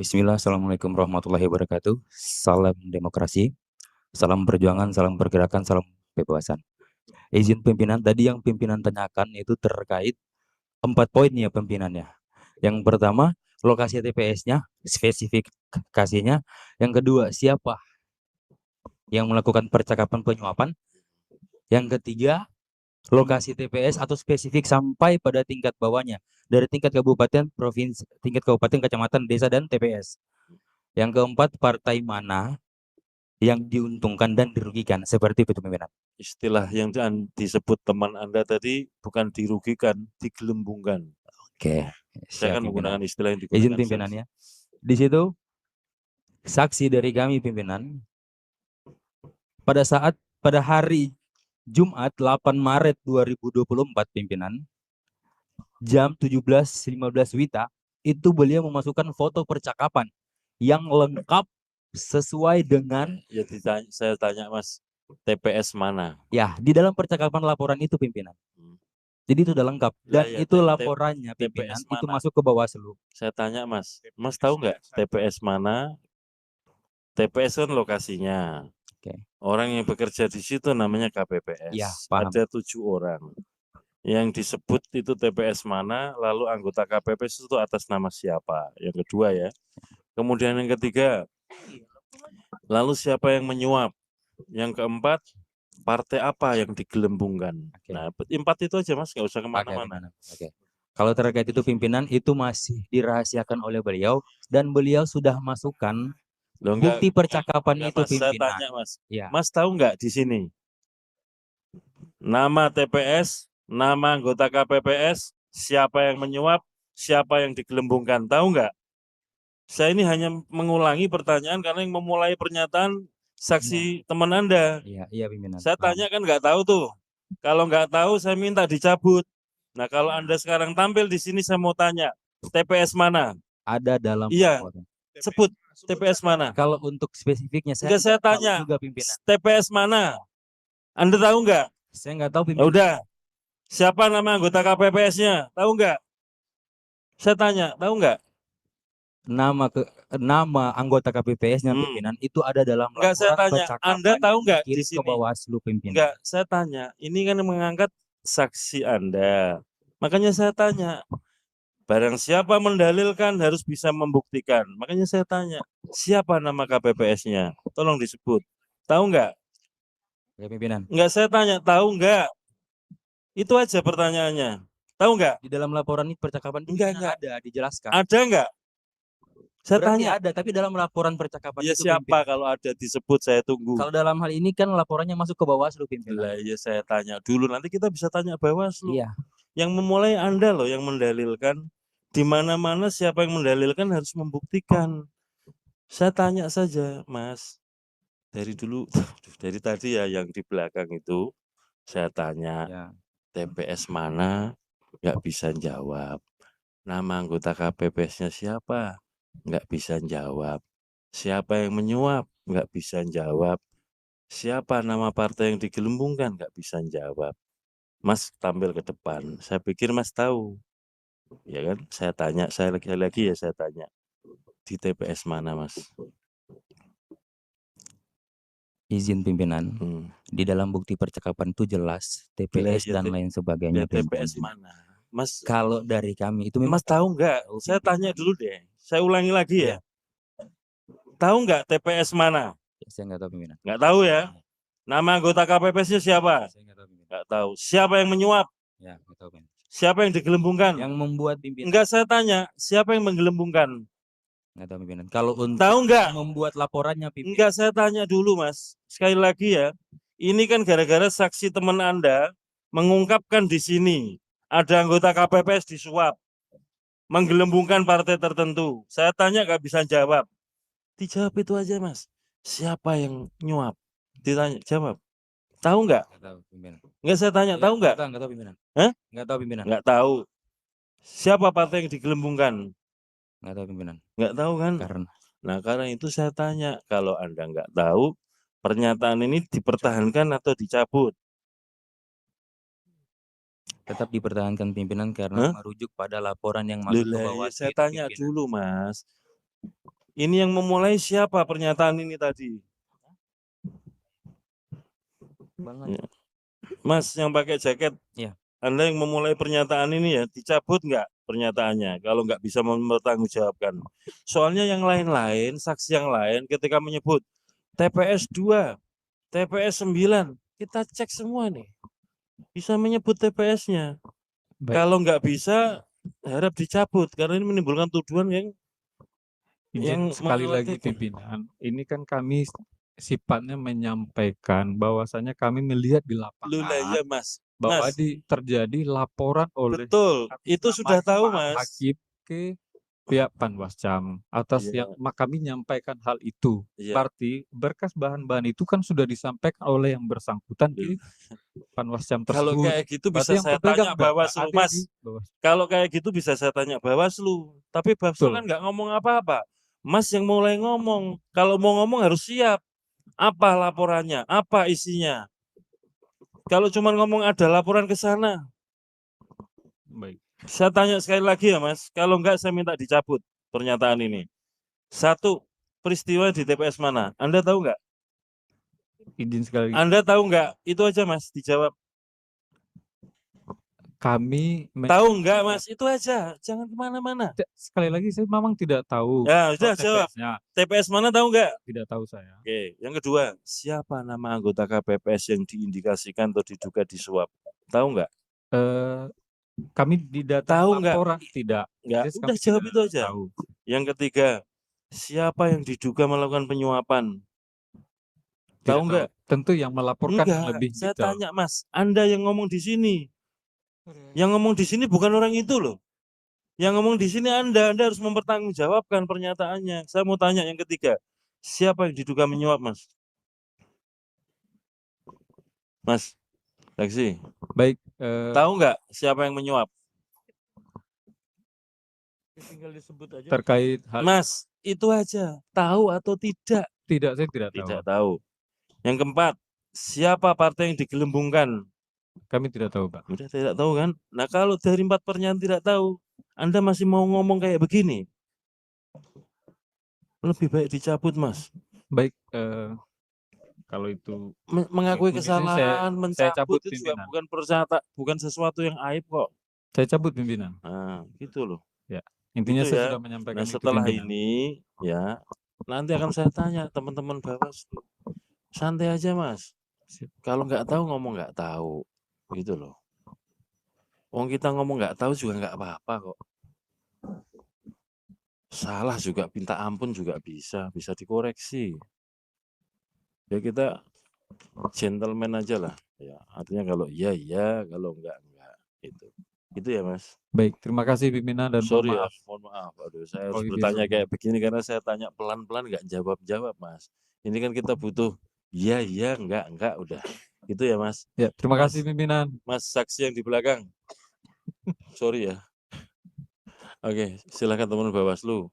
Bismillah, Assalamualaikum warahmatullahi wabarakatuh. Salam demokrasi, salam perjuangan, salam pergerakan, salam kebebasan. Izin pimpinan, tadi yang pimpinan tanyakan itu terkait 4 poin ya pimpinannya. Yang pertama, lokasi TPS-nya, spesifikasinya. Yang kedua, siapa yang melakukan percakapan penyuapan. Yang ketiga, lokasi TPS atau spesifik sampai pada tingkat bawahnya. Dari tingkat kabupaten, provinsi, tingkat kabupaten, kecamatan, desa, dan TPS. Yang keempat, partai mana yang diuntungkan dan dirugikan, seperti itu pimpinan. Istilah yang disebut teman Anda tadi bukan dirugikan, digelembungkan. Oke, Saya akan menggunakan istilah yang digunakan. Izin pimpinannya. Di situ saksi dari kami pimpinan pada hari Jumat 8 Maret 2024 pimpinan jam 17.15 WITA itu beliau memasukkan foto percakapan yang lengkap sesuai dengan Ya saya tanya Mas, TPS mana? Ya, di dalam percakapan laporan itu pimpinan. Jadi itu udah lengkap dan Ya, itu laporannya pimpinan TPS itu mana? masuk ke Bawaslu. Saya tanya Mas, Mas tahu nggak TPS mana? TPS kan lokasinya. Oke. Orang yang bekerja di situ namanya KPPS. Ya, paham. Ada 7 orang. Yang disebut itu TPS mana, lalu anggota KPPS itu atas nama siapa? Yang kedua ya. Kemudian yang ketiga, lalu siapa yang menyuap? Yang keempat, partai apa yang digelembungkan? Oke. Nah, 4 itu aja Mas, nggak usah kemana-mana. Oke. Kalau terkait itu pimpinan itu masih dirahasiakan oleh beliau dan beliau sudah masukkan bukti percakapan itu Mas, pimpinan. saya tanya Mas, Ya. Mas tahu nggak di sini nama TPS, nama anggota KPPS, siapa yang menyuap, siapa yang digelembungkan, tahu nggak? Saya ini hanya mengulangi pertanyaan karena yang memulai pernyataan saksi teman Anda. Iya pimpinan. Saya tanya kan nggak tahu tuh. Kalau nggak tahu saya minta dicabut. Nah kalau Anda sekarang tampil di sini saya mau tanya, TPS mana? Ada dalam laporan. Sebut TPS mana? Kalau untuk spesifiknya saya tanya, juga pimpinan. TPS mana? Anda tahu nggak? Saya nggak tahu pimpinan. Udah. Siapa nama anggota KPPS-nya? Tahu nggak? Saya tanya, tahu nggak? Nama anggota KPPS-nya pimpinan itu ada dalam laporan saya tanya, Anda tahu nggak di sini? Ke Bawaslu pimpinan. Enggak, saya tanya. Ini kan mengangkat saksi Anda. Makanya saya tanya, barang siapa mendalilkan harus bisa membuktikan. Makanya saya tanya, siapa nama KPPS-nya? Tolong disebut. Tahu nggak? Ya pimpinan. Enggak, saya tanya, tahu nggak? Itu aja pertanyaannya. Tahu nggak? Di dalam laporan ini percakapan enggak ada dijelaskan. Ada nggak? Saya tanya. Ada, tapi dalam laporan percakapan ya itu siapa pimpinan. Kalau ada disebut saya tunggu. Kalau dalam hal ini kan laporannya masuk ke Bawaslu pimpinan. Lah ya saya tanya dulu, nanti kita bisa tanya Bawaslu. Iya. Yang memulai Anda loh yang mendalilkan. Di mana-mana siapa yang mendalilkan harus membuktikan. Saya tanya saja, Mas. Dari dulu, dari tadi ya yang di belakang itu, saya tanya, ya. TPS mana? Nggak bisa jawab. Nama anggota KPPS-nya siapa? Nggak bisa jawab. Siapa yang menyuap? Nggak bisa jawab. Siapa nama partai yang digelembungkan? Nggak bisa jawab. Mas tampil ke depan. Saya pikir Mas tahu. Ya kan? Saya tanya, saya lagi ya saya tanya. Di TPS mana Mas? Izin pimpinan. Di dalam bukti percakapan itu jelas TPS dan lain sebagainya. TPS mana? Mas, kalau dari kami itu Mas tahu nggak? Saya tanya dulu deh. Saya ulangi lagi ya. Tahu nggak TPS mana? Saya nggak tahu pimpinan. Nggak tahu ya. Nama anggota KPPS-nya siapa? Saya nggak tahu pimpinan. Nggak tahu. Siapa yang menyuap? Ya, nggak tahu pimpinan. Siapa yang digelembungkan? Yang membuat pimpinan. Enggak, saya tanya, siapa yang menggelembungkan? Nggak tahu pimpinan. Kalau untuk tahu nggak? Membuat laporannya pimpinan. Enggak, saya tanya dulu Mas. Sekali lagi ya. Ini kan gara-gara saksi teman Anda mengungkapkan di sini ada anggota KPPS disuap, menggelembungkan partai tertentu. Saya tanya nggak bisa jawab. Dijawab itu aja Mas. Siapa yang nyuap? Ditanya, jawab. Tahu nggak? Nggak tahu pimpinan. Nggak, saya tanya, tahu nggak? Nggak tahu pimpinan. Hah? Nggak tahu pimpinan. Nggak tahu. Siapa partai yang digelembungkan? Nggak tahu pimpinan. Nggak tahu kan? Karena itu saya tanya, kalau Anda nggak tahu, pernyataan ini dipertahankan atau dicabut? Tetap dipertahankan pimpinan karena merujuk pada laporan yang masuk ke Bawaslu. Saya tanya dulu Mas, Ini yang memulai siapa pernyataan ini tadi? Ya. Mas yang pakai jaket, Iya. Anda yang memulai pernyataan ini ya, dicabut nggak pernyataannya kalau nggak bisa mempertanggungjawabkan. Soalnya yang lain-lain, saksi yang lain ketika menyebut TPS 2, TPS 9, kita cek semua nih. Bisa menyebut TPS-nya. Baik. Kalau nggak bisa, harap dicabut karena ini menimbulkan tuduhan yang Izin sekali lagi mengkhawatirkan. pimpinan, ini kan kami sifatnya menyampaikan bahwasanya kami melihat di Loh lah lapangan iya Mas. bahwa Mas, terjadi laporan oleh betul. Itu atas sudah nama tahu Pak Mas. Hakim ke pihak Panwascam atas Iya. yang kami menyampaikan hal itu. Iya. Berarti berkas bahan-bahan itu kan sudah disampaikan oleh yang bersangkutan di Panwascam Kalau tersebut. kayak gitu bisa Berarti yang saya berpegang tanya nggak Bawaslu, ada Mas. di Bawaslu. Kalau kayak gitu bisa saya tanya Bawaslu. Tapi Bawaslu Betul. kan nggak ngomong apa-apa. Mas yang mulai ngomong. Kalau mau ngomong harus siap. Apa laporannya? Apa isinya? Kalau cuma ngomong ada laporan ke sana. Baik. Saya tanya sekali lagi ya Mas. Kalau enggak saya minta dicabut pernyataan ini. 1, peristiwa di TPS mana? Anda tahu nggak? Izin sekali lagi. Anda tahu nggak? Itu aja Mas, dijawab. Kami Tahu nggak Mas? Itu aja. Jangan kemana-mana. sekali lagi saya memang tidak tahu. Ya sudah jawab. TPS-nya. TPS mana tahu nggak? Tidak tahu saya. Oke, yang kedua, siapa nama anggota KPPS yang diindikasikan atau diduga disuap? Tahu nggak? Kami di data Tahu nggak? laporan tidak. Nggak, Jadi udah kami jawab tidak itu aja. tahu. Yang ketiga, siapa yang diduga melakukan penyuapan? Tidak Tahu nggak? Tentu yang melaporkan yang Enggak, lebih saya detail. tanya Mas, Anda yang ngomong di sini. Yang ngomong di sini bukan orang itu loh. Yang ngomong di sini Anda harus mempertanggungjawabkan pernyataannya. Saya mau tanya yang ketiga, siapa yang diduga menyuap Mas? Mas, saksi. Baik. Tahu nggak siapa yang menyuap? Tinggal disebut aja. Terkait hal Mas, itu aja. Tahu atau tidak? tidak, saya tidak tahu. Tidak tahu. Yang keempat, siapa partai yang digelembungkan? Kami tidak tahu, Pak. Udah tidak tahu kan? Nah kalau dari 4 pernyataan tidak tahu, Anda masih mau ngomong kayak begini? Lebih baik dicabut Mas. Baik, kalau itu Mengakui mungkin kesalahan, saya mencabut cabut itu juga pimpinan. bukan sesuatu yang aib kok. Saya cabut pimpinan. Nah, gitu loh. Ya, intinya Gitu saya ya. sudah menyampaikan Nah itu setelah pimpinan. ini ya, nanti akan saya tanya teman-teman Bawaslu. Santai aja Mas. Kalau nggak tahu ngomong nggak tahu, gitu loh. Wong kita ngomong nggak tahu juga nggak apa-apa kok. Salah juga minta ampun juga bisa dikoreksi. Ya kita gentleman aja lah. Ya, artinya kalau iya iya, kalau enggak itu. Gitu ya Mas. Baik, terima kasih pimpinan dan Sorry ya, mohon maaf. mohon maaf. Aduh, saya harus Oh, bertanya bisa. kayak begini karena saya tanya pelan-pelan nggak jawab-jawab Mas. Ini kan kita butuh iya iya, enggak udah. Gitu ya Mas. Ya, terima Mas, kasih pimpinan. Mas saksi yang di belakang. Sorry ya. Oke, silakan teman Bawaslu.